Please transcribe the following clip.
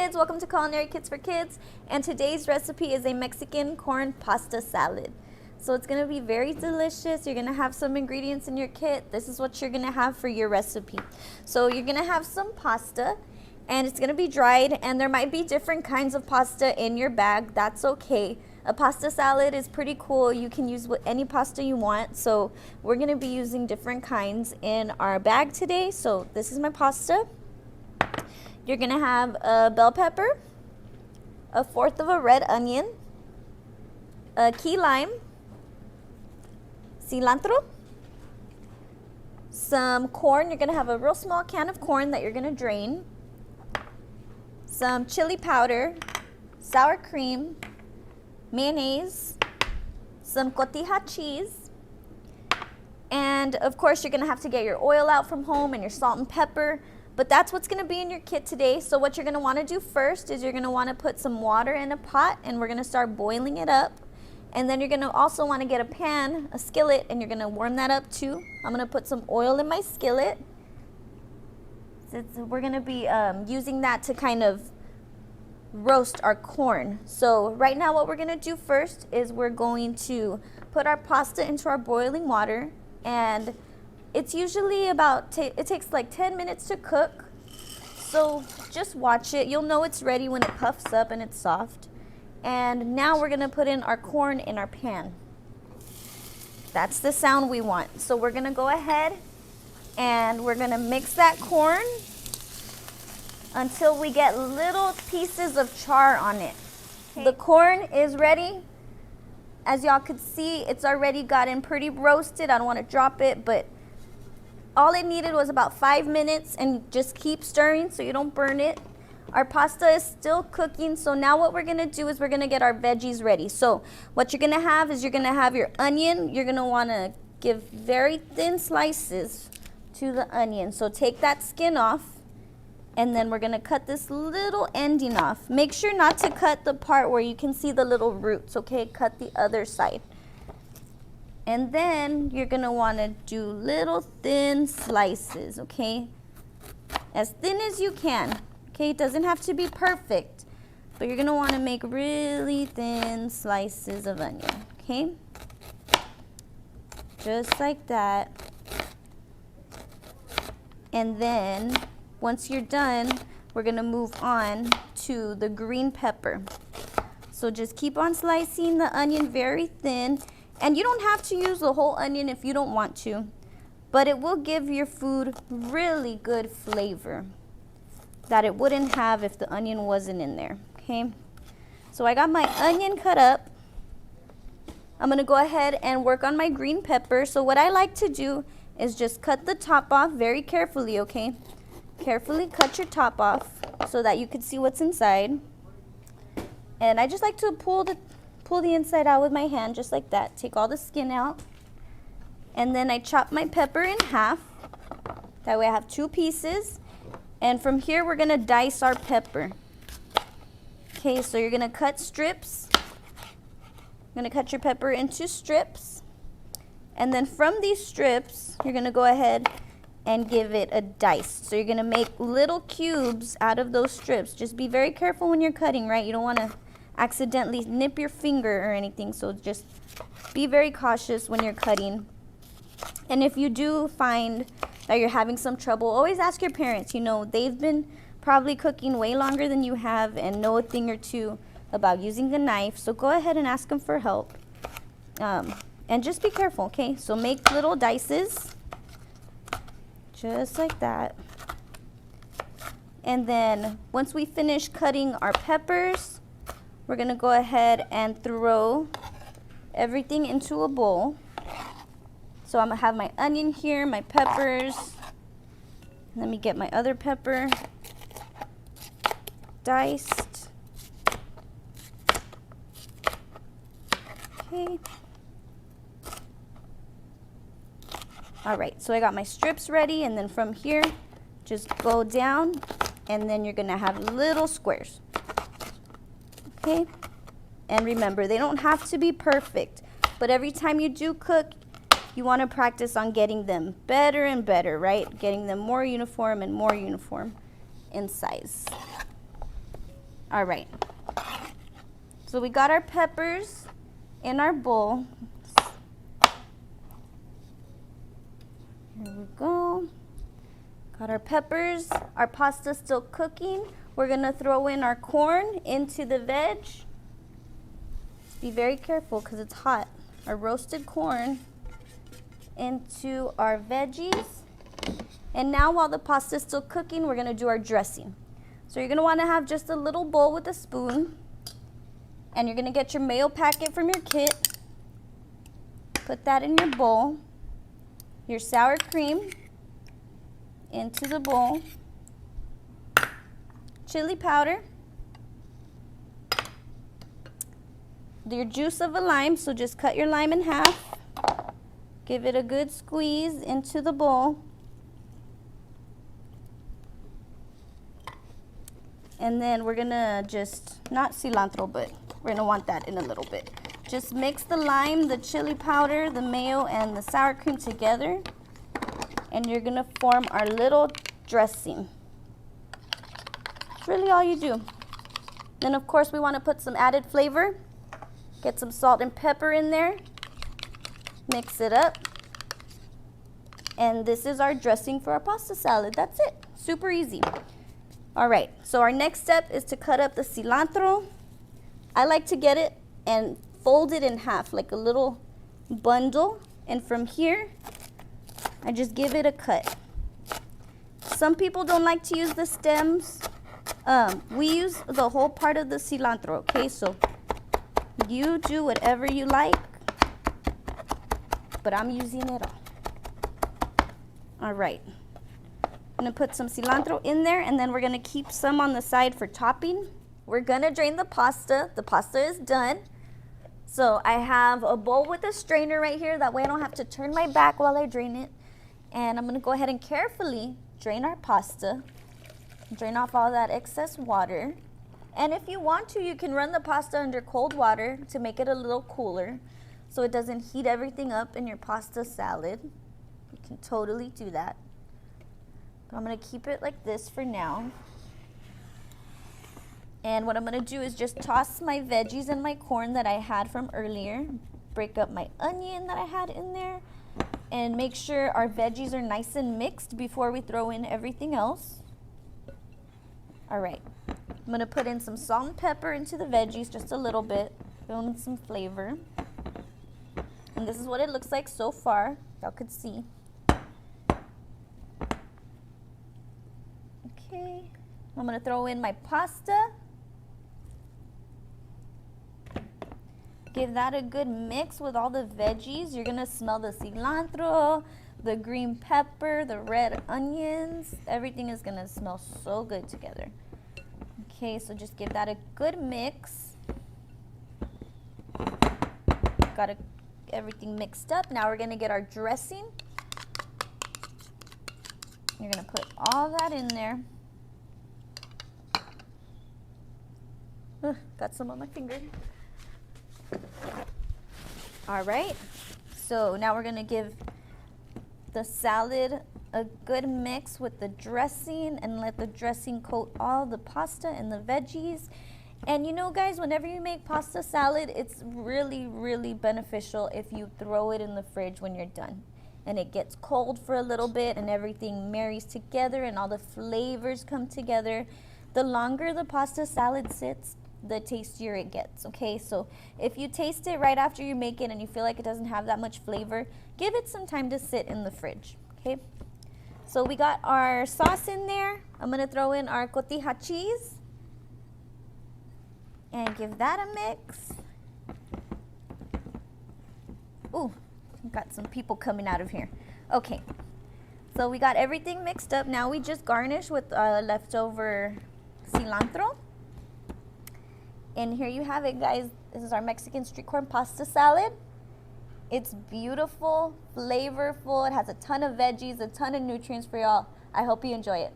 kids, welcome to Culinary Kits for Kids, and today's recipe is a Mexican corn pasta salad. So it's going to be very delicious. You're going to have some ingredients in your kit. This is what you're going to have for your recipe. So you're going to have some pasta, and it's going to be dried, and there might be different kinds of pasta in your bag. That's okay. A pasta salad is pretty cool. You can use any pasta you want. So we're going to be using different kinds in our bag today. So this is my pasta. You're going to have a bell pepper, a fourth of a red onion, a key lime, cilantro, some corn. You're going to have a real small can of corn that you're going to drain, some chili powder, sour cream, mayonnaise, some cotija cheese, and of course you're going to have to get your oil out from home and your salt and pepper. But that's what's going to be in your kit today. So what you're going to want to do first is you're going to want to put some water in a pot, and we're going to start boiling it up. And then you're going to also want to get a pan, a skillet, and you're going to warm that up too. I'm going to put some oil in my skillet. We're going to be using that to kind of roast our corn. So right now what we're going to do first is we're going to put our pasta into our boiling water, and it's usually about, it takes like 10 minutes to cook. So just watch it. You'll know it's ready when it puffs up and it's soft. And now we're gonna put in our corn in our pan. That's the sound we want. So we're gonna go ahead and we're gonna mix that corn until we get little pieces of char on it. Okay. The corn is ready. As y'all could see, it's already gotten pretty roasted. I don't wanna drop it, but all it needed was about 5 minutes, and just keep stirring so you don't burn it. Our pasta is still cooking, so now what we're gonna do is we're gonna get our veggies ready. So what you're gonna have is you're gonna have your onion. You're gonna wanna give very thin slices to the onion. So take that skin off, and then we're gonna cut this little ending off. Make sure not to cut the part where you can see the little roots, okay? Cut the other side. And then you're gonna wanna do little thin slices, okay? As thin as you can, okay? It doesn't have to be perfect, but you're gonna wanna make really thin slices of onion, okay? Just like that. And then, once you're done, we're gonna move on to the green pepper. So just keep on slicing the onion very thin. And you don't have to use the whole onion if you don't want to, but it will give your food really good flavor that it wouldn't have if the onion wasn't in there, okay? So I got my onion cut up. I'm gonna go ahead and work on my green pepper. So what I like to do is just cut the top off very carefully, okay? Carefully cut your top off so that you can see what's inside. And I just like to pull the inside out with my hand, just like that. Take all the skin out. And then I chop my pepper in half. That way I have 2 pieces. And from here, we're gonna dice our pepper. Okay, so you're gonna cut strips. You're gonna cut your pepper into strips. And then from these strips, you're gonna go ahead and give it a dice. So you're gonna make little cubes out of those strips. Just be very careful when you're cutting, right? You don't wanna accidentally nip your finger or anything, so just be very cautious when you're cutting. And if you do find that you're having some trouble, always ask your parents. You know, they've been probably cooking way longer than you have and know a thing or two about using a knife, so go ahead and ask them for help. And just be careful, okay? So make little dices, just like that. And then once we finish cutting our peppers, we're gonna go ahead and throw everything into a bowl. So I'm gonna have my onion here, my peppers. Let me get my other pepper diced. Okay. All right, so I got my strips ready, and then from here, just go down, and then you're gonna have little squares. Okay, and remember, they don't have to be perfect, but every time you do cook, you want to practice on getting them better and better, right? Getting them more uniform and more uniform in size. All right. So we got our peppers in our bowl. Here we go. Got our peppers. Our pasta's still cooking. We're gonna throw in our corn into the veg. Just be very careful because it's hot. Our roasted corn into our veggies. And now while the pasta is still cooking, we're gonna do our dressing. So you're gonna wanna have just a little bowl with a spoon, and you're gonna get your mayo packet from your kit. Put that in your bowl. Your sour cream into the bowl. Chili powder. Your juice of a lime, so just cut your lime in half. Give it a good squeeze into the bowl. And then we're gonna just, not cilantro, but we're gonna want that in a little bit. Just mix the lime, the chili powder, the mayo, and the sour cream together. And you're gonna form our little dressing. That's really all you do. Then of course we wanna put some added flavor. Get some salt and pepper in there. Mix it up. And this is our dressing for our pasta salad. That's it, super easy. All right, so our next step is to cut up the cilantro. I like to get it and fold it in half, like a little bundle. And from here, I just give it a cut. Some people don't like to use the stems. We use the whole part of the cilantro, okay? So you do whatever you like, but I'm using it all. All right. I'm gonna put some cilantro in there, and then we're gonna keep some on the side for topping. We're gonna drain the pasta. The pasta is done. So I have a bowl with a strainer right here. That way I don't have to turn my back while I drain it. And I'm gonna go ahead and carefully drain our pasta. Drain off all that excess water. And if you want to, you can run the pasta under cold water to make it a little cooler so it doesn't heat everything up in your pasta salad. You can totally do that. But I'm gonna keep it like this for now. And what I'm gonna do is just toss my veggies and my corn that I had from earlier. Break up my onion that I had in there. And make sure our veggies are nice and mixed before we throw in everything else. All right, I'm gonna put in some salt and pepper into the veggies, just a little bit, fill in some flavor. And this is what it looks like so far, y'all could see. Okay, I'm gonna throw in my pasta. Give that a good mix with all the veggies. You're gonna smell the cilantro, the green pepper, the red onions. Everything is gonna smell so good together. Okay, so just give that a good mix. Got everything mixed up. Now we're gonna get our dressing. You're gonna put all that in there. Ugh, got some on my finger. All right, so now we're gonna give the salad a good mix with the dressing and let the dressing coat all the pasta and the veggies. And you know guys, whenever you make pasta salad, it's really, really beneficial if you throw it in the fridge when you're done. And it gets cold for a little bit and everything marries together and all the flavors come together. The longer the pasta salad sits, the tastier it gets, okay? So if you taste it right after you make it and you feel like it doesn't have that much flavor, give it some time to sit in the fridge, okay? So we got our sauce in there. I'm gonna throw in our cotija cheese and give that a mix. Ooh, got some people coming out of here. Okay, so we got everything mixed up. Now we just garnish with leftover cilantro. And here you have it, guys. This is our Mexican street corn pasta salad. It's beautiful, flavorful. It has a ton of veggies, a ton of nutrients for y'all. I hope you enjoy it.